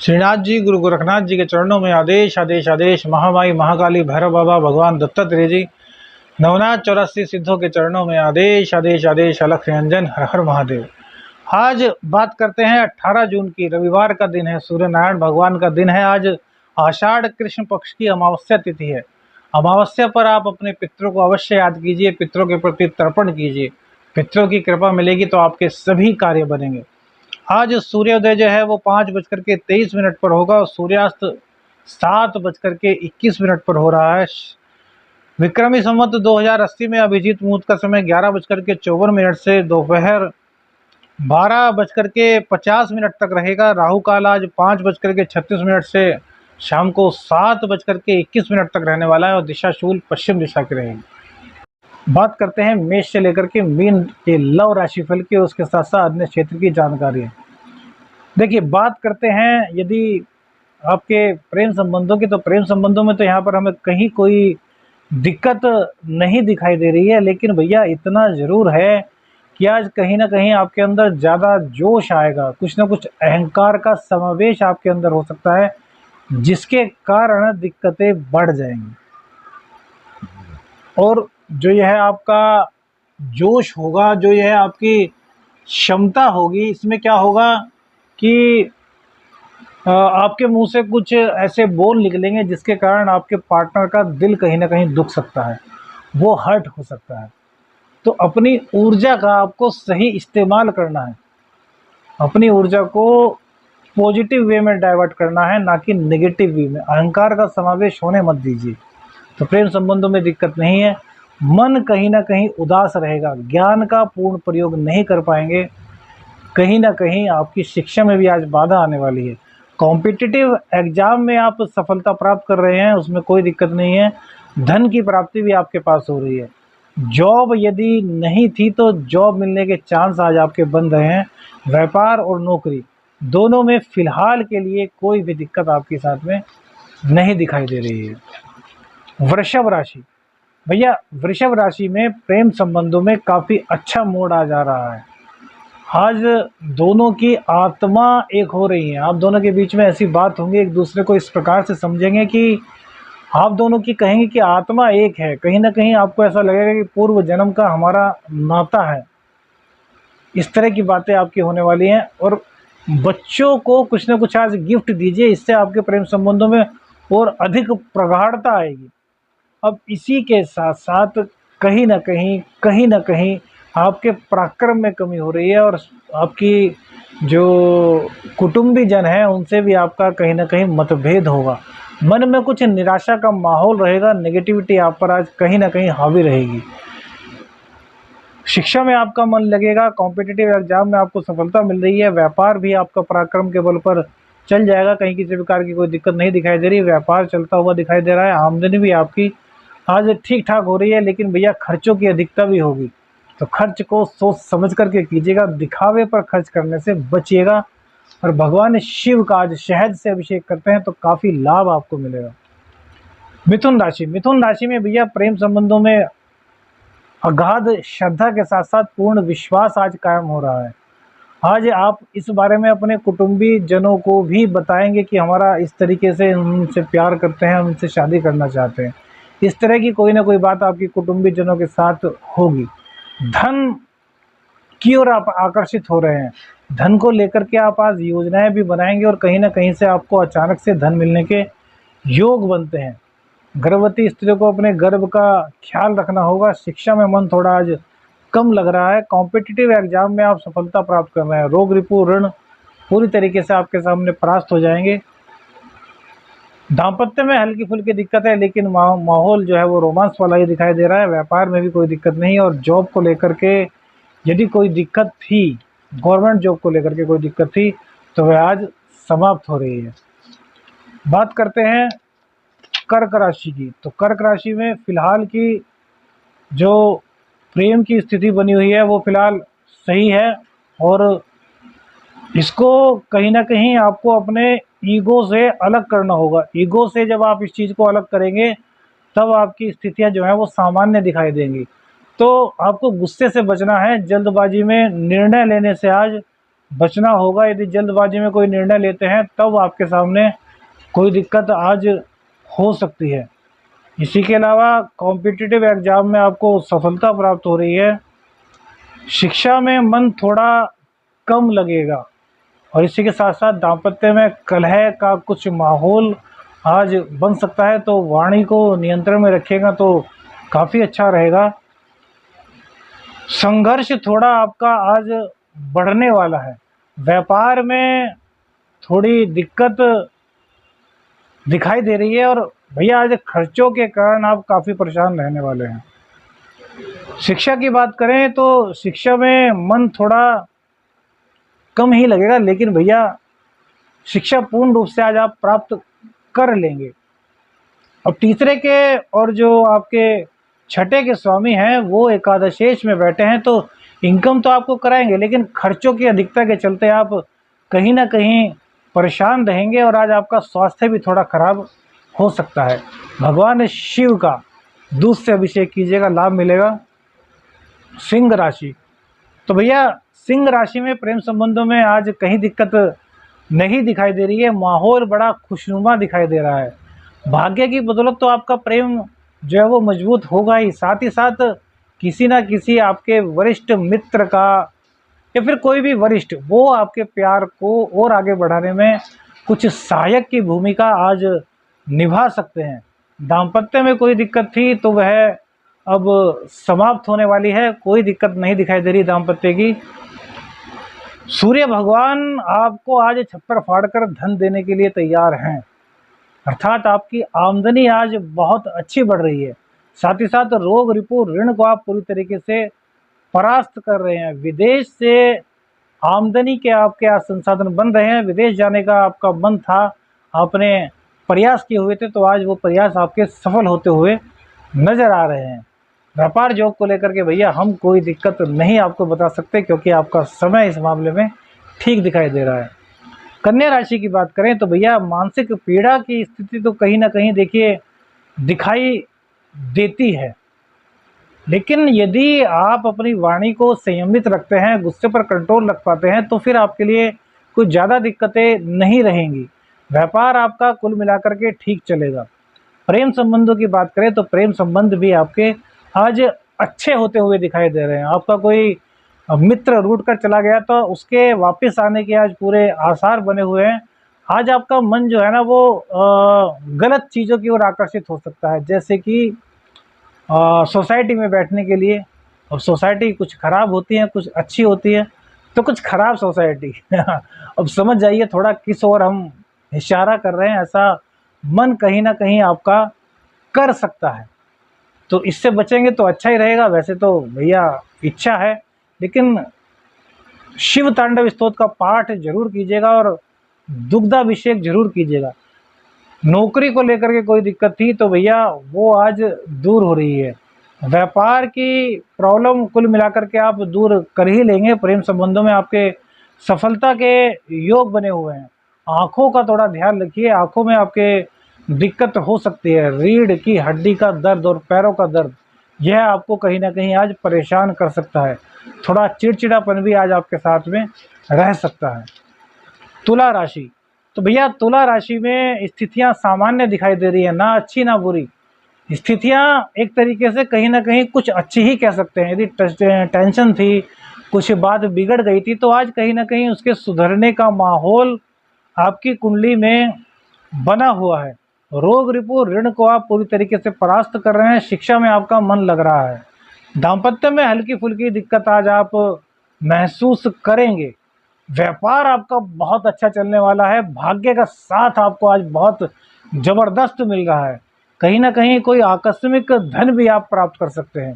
श्रीनाथ जी, गुरु गोरखनाथ जी के चरणों में आदेश आदेश आदेश। महामाई महाकाली भैरव बाबा भगवान दत्तात्रेय जी, नवनाथ 84 सिद्धों के चरणों में आदेश आदेश आदेश। अलख निरंजन, हर हर महादेव। आज बात करते हैं 18 जून की, रविवार का दिन है, सूर्य नारायण भगवान का दिन है। आज आषाढ़ कृष्ण पक्ष की अमावस्या तिथि है। अमावस्या पर आप अपने पितरों को अवश्य याद कीजिए, पितरों के प्रति तर्पण कीजिए। पितरों की कृपा मिलेगी तो आपके सभी कार्य बनेंगे। आज सूर्योदय जो है वो 5:23 पर होगा और सूर्यास्त 7:21 पर हो रहा है। विक्रमी संवत 2080 में अभिजीत मुहूर्त का समय 11:54 से दोपहर 12:50 तक रहेगा। राहु काल आज 5:36 से शाम को 7:21 तक रहने वाला है और दिशा शूल पश्चिम दिशा की रहेगी। बात करते हैं मेष से लेकर के मीन के लव राशिफल की, उसके साथ साथ अन्य क्षेत्र की जानकारी है। देखिए, बात करते हैं यदि आपके प्रेम संबंधों की, तो प्रेम संबंधों में तो यहाँ पर हमें कहीं कोई दिक्कत नहीं दिखाई दे रही है, लेकिन भैया इतना ज़रूर है कि आज कहीं ना कहीं आपके अंदर ज़्यादा जोश आएगा, कुछ ना कुछ अहंकार का समावेश आपके अंदर हो सकता है, जिसके कारण दिक्कतें बढ़ जाएंगी। और जो यह आपका जोश होगा, जो यह आपकी क्षमता होगी, इसमें क्या होगा कि आपके मुंह से कुछ ऐसे बोल निकलेंगे जिसके कारण आपके पार्टनर का दिल कहीं ना कहीं दुख सकता है, वो हर्ट हो सकता है। तो अपनी ऊर्जा का आपको सही इस्तेमाल करना है, अपनी ऊर्जा को पॉजिटिव वे में डाइवर्ट करना है, ना कि नेगेटिव वे में। अहंकार का समावेश होने मत दीजिए। तो प्रेम संबंधों में दिक्कत नहीं है, मन कहीं ना कहीं उदास रहेगा, ज्ञान का पूर्ण प्रयोग नहीं कर पाएंगे, कहीं ना कहीं आपकी शिक्षा में भी आज बाधा आने वाली है। कॉम्पिटिटिव एग्जाम में आप सफलता प्राप्त कर रहे हैं, उसमें कोई दिक्कत नहीं है। धन की प्राप्ति भी आपके पास हो रही है। जॉब यदि नहीं थी तो जॉब मिलने के चांस आज आपके बन रहे हैं। व्यापार और नौकरी दोनों में फिलहाल के लिए कोई भी दिक्कत आपके साथ में नहीं दिखाई दे रही है। वृषभ राशि, भैया वृषभ राशि में प्रेम संबंधों में काफ़ी अच्छा मोड़ आ जा रहा है। आज दोनों की आत्मा एक हो रही है, आप दोनों के बीच में ऐसी बात होंगी, एक दूसरे को इस प्रकार से समझेंगे कि आप दोनों की कहेंगे कि आत्मा एक है। कहीं ना कहीं आपको ऐसा लगेगा कि पूर्व जन्म का हमारा नाता है। इस तरह की बातें आपकी होने वाली हैं। और बच्चों को कुछ ना कुछ आज गिफ्ट दीजिए, इससे आपके प्रेम संबंधों में और अधिक प्रगाढ़ता आएगी। अब इसी के साथ साथ कहीं ना कहीं आपके पराक्रम में कमी हो रही है और आपकी जो कुटुंबी जन है उनसे भी आपका कहीं ना कहीं मतभेद होगा। मन में कुछ निराशा का माहौल रहेगा, नेगेटिविटी आप पर आज कहीं ना कहीं हावी रहेगी। शिक्षा में आपका मन लगेगा, कॉम्पिटिटिव एग्जाम में आपको सफलता मिल रही है। व्यापार भी आपका पराक्रम के बल पर चल जाएगा, कहीं किसी प्रकार की कोई दिक्कत नहीं दिखाई दे रही। व्यापार चलता हुआ दिखाई दे रहा है। आमदनी भी आपकी आज ठीक ठाक हो रही है, लेकिन भैया खर्चों की अधिकता भी होगी, तो खर्च को सोच समझ करके कीजिएगा। दिखावे पर खर्च करने से बचिएगा। और भगवान शिव का आज शहद से अभिषेक करते हैं तो काफ़ी लाभ आपको मिलेगा। मिथुन राशि, मिथुन राशि में भैया प्रेम संबंधों में अगाध श्रद्धा के साथ साथ पूर्ण विश्वास आज कायम हो रहा है। आज आप इस बारे में अपने कुटुंबी जनों को भी बताएंगे कि हमारा इस तरीके से उनसे प्यार करते हैं, उनसे शादी करना चाहते हैं। इस तरह की कोई ना कोई बात आपकी कुटुंबी जनों के साथ होगी। धन की ओर आप आकर्षित हो रहे हैं, धन को लेकर के आप आज योजनाएं भी बनाएंगे और कहीं ना कहीं से आपको अचानक से धन मिलने के योग बनते हैं। गर्भवती स्त्रियों को अपने गर्भ का ख्याल रखना होगा। शिक्षा में मन थोड़ा आज कम लग रहा है। कॉम्पिटिटिव एग्जाम में आप सफलता प्राप्त कर रहे हैं। रोग रिपू ऋण पूरी तरीके से आपके सामने परास्त हो जाएंगे। दाम्पत्य में हल्की फुल्की दिक्कत है, लेकिन माहौल जो है वो रोमांस वाला ही दिखाई दे रहा है। व्यापार में भी कोई दिक्कत नहीं। और जॉब को लेकर के यदि कोई दिक्कत थी, गवर्नमेंट जॉब को लेकर के कोई दिक्कत थी, तो वह आज समाप्त हो रही है। बात करते हैं कर्क राशि की, तो कर्क राशि में फिलहाल की जो प्रेम की स्थिति बनी हुई है वो फिलहाल सही है। और इसको कहीं ना कहीं आपको अपने ईगो से अलग करना होगा। ईगो से जब आप इस चीज़ को अलग करेंगे तब आपकी स्थितियां जो है वो सामान्य दिखाई देंगी। तो आपको गुस्से से बचना है। जल्दबाजी में निर्णय लेने से आज बचना होगा। यदि जल्दबाजी में कोई निर्णय लेते हैं तब आपके सामने कोई दिक्कत आज हो सकती है। इसी के अलावा कॉम्पिटिटिव एग्ज़ाम में आपको सफलता प्राप्त हो रही है। शिक्षा में मन थोड़ा कम लगेगा और इसी के साथ साथ दाम्पत्य में कलह का कुछ माहौल आज बन सकता है, तो वाणी को नियंत्रण में रखिएगा तो काफ़ी अच्छा रहेगा। संघर्ष थोड़ा आपका आज बढ़ने वाला है। व्यापार में थोड़ी दिक्कत दिखाई दे रही है और भैया आज खर्चों के कारण आप काफ़ी परेशान रहने वाले हैं। शिक्षा की बात करें तो शिक्षा में मन थोड़ा कम ही लगेगा, लेकिन भैया शिक्षा पूर्ण रूप से आज आप प्राप्त कर लेंगे। अब तीसरे के और जो आपके छठे के स्वामी हैं वो एकादशेष में बैठे हैं, तो इनकम तो आपको कराएंगे, लेकिन खर्चों की अधिकता के चलते आप कहीं ना कहीं परेशान रहेंगे और आज आपका स्वास्थ्य भी थोड़ा खराब हो सकता है। भगवान शिव का दूध से अभिषेक कीजिएगा, लाभ मिलेगा। सिंह राशि, तो भैया सिंह राशि में प्रेम संबंधों में आज कहीं दिक्कत नहीं दिखाई दे रही है। माहौल बड़ा खुशनुमा दिखाई दे रहा है। भाग्य की बदौलत तो आपका प्रेम जो है वो मजबूत होगा ही, साथ ही साथ किसी ना किसी आपके वरिष्ठ मित्र का या फिर कोई भी वरिष्ठ वो आपके प्यार को और आगे बढ़ाने में कुछ सहायक की भूमिका आज निभा सकते हैं। दाम्पत्य में कोई दिक्कत थी तो वह अब समाप्त होने वाली है, कोई दिक्कत नहीं दिखाई दे रही दाम्पत्य की। सूर्य भगवान आपको आज छप्पर फाड़कर धन देने के लिए तैयार हैं, अर्थात आपकी आमदनी आज बहुत अच्छी बढ़ रही है। साथ ही साथ रोग रिपू ऋण को आप पूरी तरीके से परास्त कर रहे हैं। विदेश से आमदनी के आपके आज संसाधन बन रहे हैं। विदेश जाने का आपका मन था, आपने प्रयास किए हुए थे, तो आज वो प्रयास आपके सफल होते हुए नजर आ रहे हैं। व्यापार योग को लेकर के भैया हम कोई दिक्कत नहीं आपको बता सकते, क्योंकि आपका समय इस मामले में ठीक दिखाई दे रहा है। कन्या राशि की बात करें तो भैया मानसिक पीड़ा की स्थिति तो कहीं ना कहीं देखिए दिखाई देती है, लेकिन यदि आप अपनी वाणी को संयमित रखते हैं, गुस्से पर कंट्रोल रख पाते हैं, तो फिर आपके लिए कुछ ज़्यादा दिक्कतें नहीं रहेंगी। व्यापार आपका कुल मिलाकर के ठीक चलेगा। प्रेम संबंधों की बात करें तो प्रेम संबंध भी आपके आज अच्छे होते हुए दिखाई दे रहे हैं। आपका कोई मित्र रूठ कर चला गया तो उसके वापस आने के आज पूरे आसार बने हुए हैं। आज आपका मन जो है ना वो गलत चीज़ों की ओर आकर्षित हो सकता है, जैसे कि सोसाइटी में बैठने के लिए। अब सोसाइटी कुछ खराब होती है, कुछ अच्छी होती है, तो कुछ खराब सोसाइटी अब समझ जाइए थोड़ा किस ओर हम इशारा कर रहे हैं। ऐसा मन कहीं ना कहीं आपका कर सकता है, तो इससे बचेंगे तो अच्छा ही रहेगा। वैसे तो भैया इच्छा है, लेकिन शिव तांडव स्तोत्र का पाठ जरूर कीजिएगा और दुग्धाभिषेक जरूर कीजिएगा। नौकरी को लेकर के कोई दिक्कत थी तो भैया वो आज दूर हो रही है। व्यापार की प्रॉब्लम कुल मिलाकर के आप दूर कर ही लेंगे। प्रेम संबंधों में आपके सफलता के योग बने हुए हैं। आँखों का थोड़ा ध्यान रखिए, आँखों में आपके दिक्कत हो सकती है। रीढ़ की हड्डी का दर्द और पैरों का दर्द, यह आपको कहीं ना कहीं आज परेशान कर सकता है। थोड़ा चिड़चिड़ापन भी आज आपके साथ में रह सकता है। तुला राशि, तो भैया तुला राशि में स्थितियां सामान्य दिखाई दे रही है, ना अच्छी ना बुरी। स्थितियां एक तरीके से कहीं ना कहीं कुछ अच्छी ही कह सकते हैं। यदि टेंशन थी, कुछ बात बिगड़ गई थी, तो आज कहीं ना कहीं उसके सुधरने का माहौल आपकी कुंडली में बना हुआ है। रोग रिपू ऋण को आप पूरी तरीके से परास्त कर रहे हैं। शिक्षा में आपका मन लग रहा है। दाम्पत्य में हल्की फुल्की दिक्कत आज आप महसूस करेंगे। व्यापार आपका बहुत अच्छा चलने वाला है। भाग्य का साथ आपको आज बहुत जबरदस्त मिल रहा है। कहीं ना कहीं कोई आकस्मिक धन भी आप प्राप्त कर सकते हैं,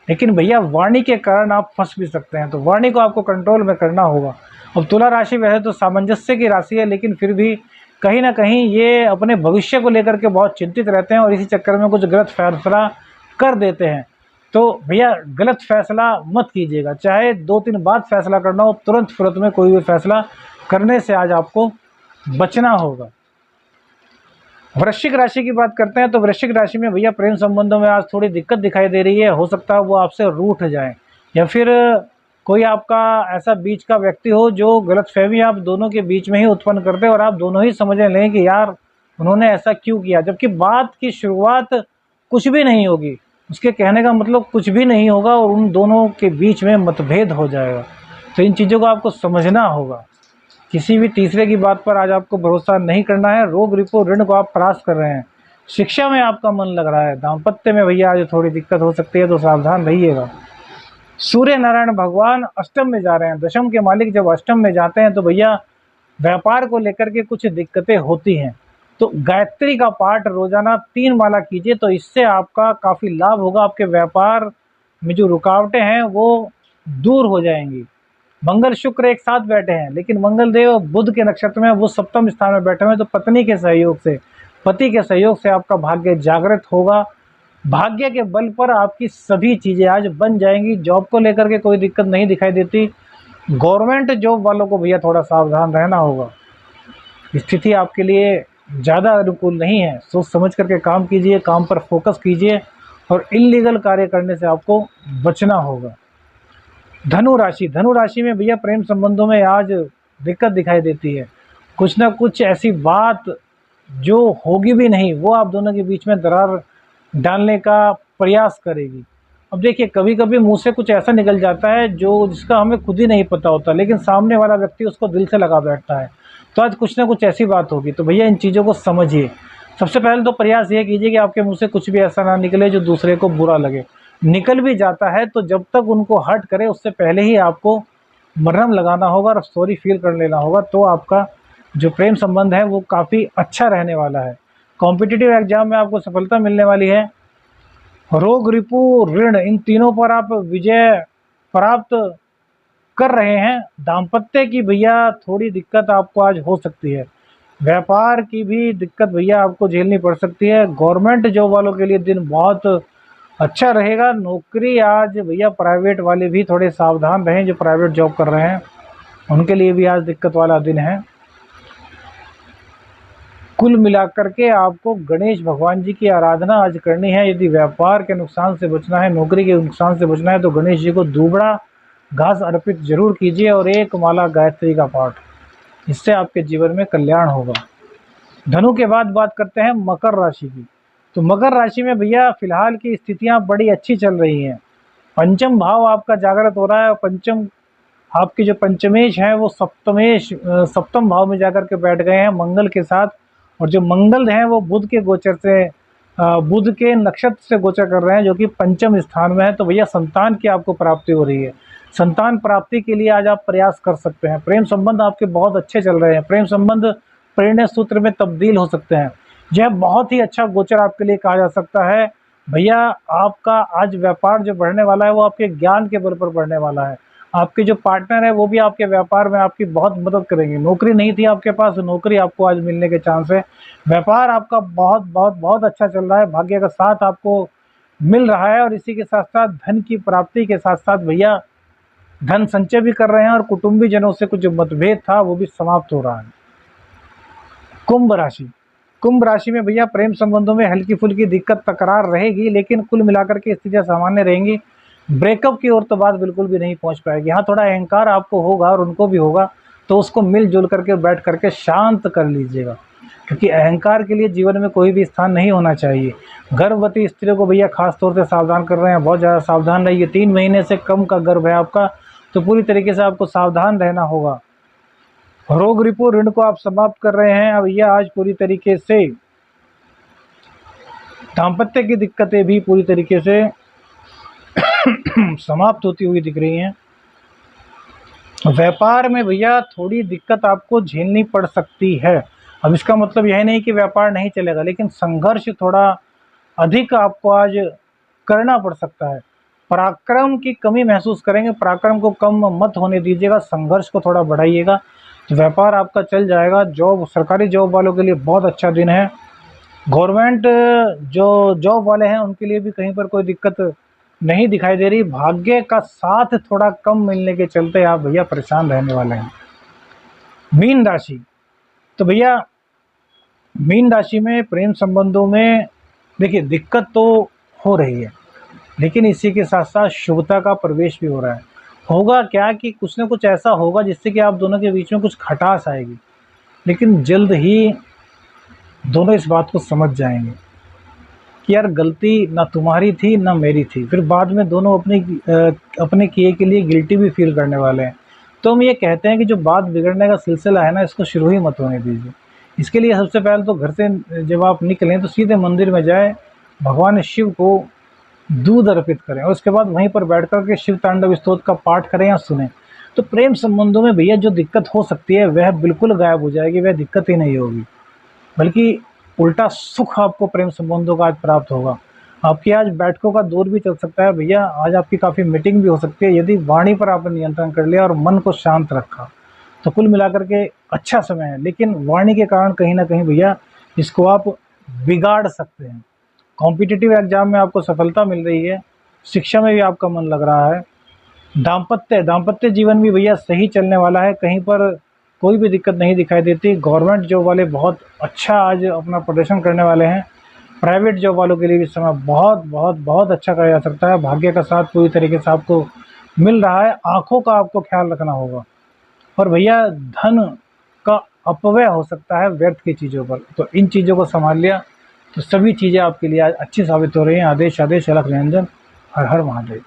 लेकिन भैया वाणी के कारण आप फंस भी सकते हैं, तो वाणी को आपको कंट्रोल में करना होगा। अब तुला राशि वैसे तो सामंजस्य की राशि है, लेकिन फिर भी कहीं ना कहीं ये अपने भविष्य को लेकर के बहुत चिंतित रहते हैं और इसी चक्कर में कुछ गलत फैसला कर देते हैं। तो भैया गलत फैसला मत कीजिएगा, चाहे 2-3 बार फैसला करना हो, तुरंत में कोई भी फैसला करने से आज आपको बचना होगा। वृश्चिक राशि की बात करते हैं तो वृश्चिक राशि में भैया प्रेम संबंधों में आज थोड़ी दिक्कत दिखाई दे रही है। हो सकता है वो आपसे रूठ जाए या फिर कोई आपका ऐसा बीच का व्यक्ति हो जो गलतफहमी आप दोनों के बीच में ही उत्पन्न करते और आप दोनों ही समझने लें कि यार उन्होंने ऐसा क्यों किया, जबकि बात की शुरुआत कुछ भी नहीं होगी, उसके कहने का मतलब कुछ भी नहीं होगा और उन दोनों के बीच में मतभेद हो जाएगा। तो इन चीज़ों को आपको समझना होगा। किसी भी तीसरे की बात पर आज आपको भरोसा नहीं करना है। रोग रिपो ऋण को आप परास्त कर रहे हैं। शिक्षा में आपका मन लग रहा है, दाम्पत्य में भैया आज थोड़ी दिक्कत हो सकती है, तो सावधान रहिएगा। सूर्य नारायण भगवान अष्टम में जा रहे हैं। दशम के मालिक जब अष्टम में जाते हैं तो भैया व्यापार को लेकर के कुछ दिक्कतें होती हैं। तो गायत्री का पाठ रोजाना 3 माला कीजिए, तो इससे आपका काफ़ी लाभ होगा। आपके व्यापार में जो रुकावटें हैं वो दूर हो जाएंगी। मंगल शुक्र एक साथ बैठे हैं, लेकिन मंगल देव बुध के नक्षत्र में, वो सप्तम स्थान में बैठे हुए हैं, तो पत्नी के सहयोग से, पति के सहयोग से आपका भाग्य जागृत होगा। भाग्य के बल पर आपकी सभी चीज़ें आज बन जाएंगी। जॉब को लेकर के कोई दिक्कत नहीं दिखाई देती। गवर्नमेंट जॉब वालों को भैया थोड़ा सावधान रहना होगा। स्थिति आपके लिए ज़्यादा अनुकूल नहीं है। सोच समझ करके काम कीजिए, काम पर फोकस कीजिए और इल्लीगल कार्य करने से आपको बचना होगा। धनु राशि में भैया प्रेम संबंधों में आज दिक्कत दिखाई देती है। कुछ ना कुछ ऐसी बात जो होगी भी नहीं, वो आप दोनों के बीच में दरार डालने का प्रयास करेगी। अब देखिए, कभी कभी मुंह से कुछ ऐसा निकल जाता है जो जिसका हमें खुद ही नहीं पता होता, लेकिन सामने वाला व्यक्ति उसको दिल से लगा बैठता है। तो आज कुछ ना कुछ ऐसी बात होगी। तो भैया इन चीज़ों को समझिए। सबसे पहले तो प्रयास ये कीजिए कि आपके मुंह से कुछ भी ऐसा ना निकले जो दूसरे को बुरा लगे। निकल भी जाता है तो जब तक उनको हर्ट करे उससे पहले ही आपको मरहम लगाना होगा और सॉरी फील कर लेना होगा। तो आपका जो प्रेम संबंध है वो काफ़ी अच्छा रहने वाला है। कॉम्पिटिटिव एग्जाम में आपको सफलता मिलने वाली है। रोग रिपु ऋण, इन तीनों पर आप विजय प्राप्त कर रहे हैं। दाम्पत्य की भैया थोड़ी दिक्कत आपको आज हो सकती है। व्यापार की भी दिक्कत भैया आपको झेलनी पड़ सकती है। गवर्नमेंट जॉब वालों के लिए दिन बहुत अच्छा रहेगा। नौकरी आज भैया प्राइवेट वाले भी थोड़े सावधान रहें, जो प्राइवेट जॉब कर रहे हैं उनके लिए भी आज दिक्कत वाला दिन है। कुल मिलाकर के आपको गणेश भगवान जी की आराधना आज करनी है। यदि व्यापार के नुकसान से बचना है, नौकरी के नुकसान से बचना है, तो गणेश जी को दूबड़ा घास अर्पित जरूर कीजिए और 1 माला गायत्री का पाठ, इससे आपके जीवन में कल्याण होगा। धनु के बाद बात करते हैं मकर राशि की। तो मकर राशि में भैया फिलहाल की स्थितियां बड़ी अच्छी चल रही हैं। पंचम भाव आपका जागृत हो रहा है और पंचम आपके जो पंचमेश हैं वो सप्तम भाव में जाकर के बैठ गए हैं मंगल के साथ। और जो मंगल हैं वो बुध के गोचर से, बुध के नक्षत्र से गोचर कर रहे हैं, जो कि पंचम स्थान में है। तो भैया संतान की आपको प्राप्ति हो रही है। संतान प्राप्ति के लिए आज आप प्रयास कर सकते हैं। प्रेम संबंध आपके बहुत अच्छे चल रहे हैं। प्रेम संबंध प्रेरणा सूत्र में तब्दील हो सकते हैं। यह बहुत ही अच्छा गोचर आपके लिए कहा जा सकता है। भैया आपका आज व्यापार जो बढ़ने वाला है वो आपके ज्ञान के बल पर बढ़ने वाला है। आपके जो पार्टनर है वो भी आपके व्यापार में आपकी बहुत मदद करेंगे। नौकरी नहीं थी आपके पास, नौकरी आपको आज मिलने के चांस है। व्यापार आपका बहुत बहुत बहुत अच्छा चल रहा है। भाग्य का साथ आपको मिल रहा है और इसी के साथ साथ धन की प्राप्ति के साथ साथ भैया धन संचय भी कर रहे हैं और कुटुंबी जनों से कुछ जो मतभेद था वो भी समाप्त हो रहा है। कुंभ राशि में भैया प्रेम संबंधों में हल्की फुल्की दिक्कत तकरार रहेगी, लेकिन कुल मिलाकर के स्थितियां सामान्य रहेंगी। ब्रेकअप की ओर तो बात बिल्कुल भी नहीं पहुंच पाएगी। हाँ, थोड़ा अहंकार आपको होगा और उनको भी होगा, तो उसको मिलजुल करके बैठ करके शांत कर लीजिएगा, क्योंकि अहंकार के लिए जीवन में कोई भी स्थान नहीं होना चाहिए। गर्भवती स्त्रियों को भैया खास तौर से सावधान कर रहे हैं, बहुत ज़्यादा सावधान रहिए। 3 महीने से कम का गर्भ है आपका, तो पूरी तरीके से आपको सावधान रहना होगा। रोग रिपो ऋण को आप समाप्त कर रहे हैं। अब यह आज पूरी तरीके से दाम्पत्य की दिक्कतें भी पूरी तरीके से समाप्त होती हुई दिख रही हैं। व्यापार में भैया थोड़ी दिक्कत आपको झेलनी पड़ सकती है। अब इसका मतलब यह नहीं कि व्यापार नहीं चलेगा, लेकिन संघर्ष थोड़ा अधिक आपको आज करना पड़ सकता है। पराक्रम की कमी महसूस करेंगे, पराक्रम को कम मत होने दीजिएगा, संघर्ष को थोड़ा बढ़ाइएगा, तो व्यापार आपका चल जाएगा। जॉब, सरकारी जॉब वालों के लिए बहुत अच्छा दिन है। गवर्नमेंट जो जॉब वाले हैं उनके लिए भी कहीं पर कोई दिक्कत नहीं दिखाई दे रही। भाग्य का साथ थोड़ा कम मिलने के चलते आप भैया परेशान रहने वाले हैं। मीन राशि, तो भैया मीन राशि में प्रेम संबंधों में देखिए दिक्कत तो हो रही है, लेकिन इसी के साथ साथ शुभता का प्रवेश भी हो रहा है। होगा क्या कि कुछ ना कुछ ऐसा होगा जिससे कि आप दोनों के बीच में कुछ खटास आएगी, लेकिन जल्द ही दोनों इस बात को समझ जाएंगे कि यार गलती ना तुम्हारी थी ना मेरी थी। फिर बाद में दोनों अपने किए के लिए गिल्टी भी फील करने वाले हैं। तो हम ये कहते हैं कि जो बात बिगड़ने का सिलसिला है ना, इसको शुरू ही मत होने दीजिए। इसके लिए सबसे पहले तो घर से जब आप निकलें तो सीधे मंदिर में जाएं, भगवान शिव को दूध अर्पित करें और उसके बाद वहीं पर बैठ कर के शिव तांडव स्तोत्र का पाठ करें या सुनें। तो प्रेम संबंधों में भैया जो दिक्कत हो सकती है वह बिल्कुल गायब हो जाएगी, वह दिक्कत ही नहीं होगी, बल्कि उल्टा सुख आपको प्रेम संबंधों का आज प्राप्त होगा। आपकी आज बैठकों का दौर भी चल सकता है भैया, आज आपकी काफ़ी मीटिंग भी हो सकती है यदि वाणी पर आपने नियंत्रण कर लिया और मन को शांत रखा। तो कुल मिलाकर के अच्छा समय है, लेकिन वाणी के कारण कहीं ना कहीं भैया इसको आप बिगाड़ सकते हैं। कॉम्पिटिटिव एग्जाम में आपको सफलता मिल रही है, शिक्षा में भी आपका मन लग रहा है, दाम्पत्य दाम्पत्य जीवन भी भैया सही चलने वाला है, कहीं पर कोई भी दिक्कत नहीं दिखाई देती। गवर्नमेंट जॉब वाले बहुत अच्छा आज अपना प्रदर्शन करने वाले हैं। प्राइवेट जॉब वालों के लिए भी समय बहुत बहुत बहुत अच्छा कहा जा सकता है। भाग्य का साथ पूरी तरीके से आपको मिल रहा है। आँखों का आपको ख्याल रखना होगा और भैया धन का अपव्यय हो सकता है व्यर्थ की चीज़ों पर, तो इन चीज़ों को संभाल लिया तो सभी चीज़ें आपके लिए आज अच्छी साबित हो रही हैं। आदेश आदेश अलख निरंजन, हर हर महादेव।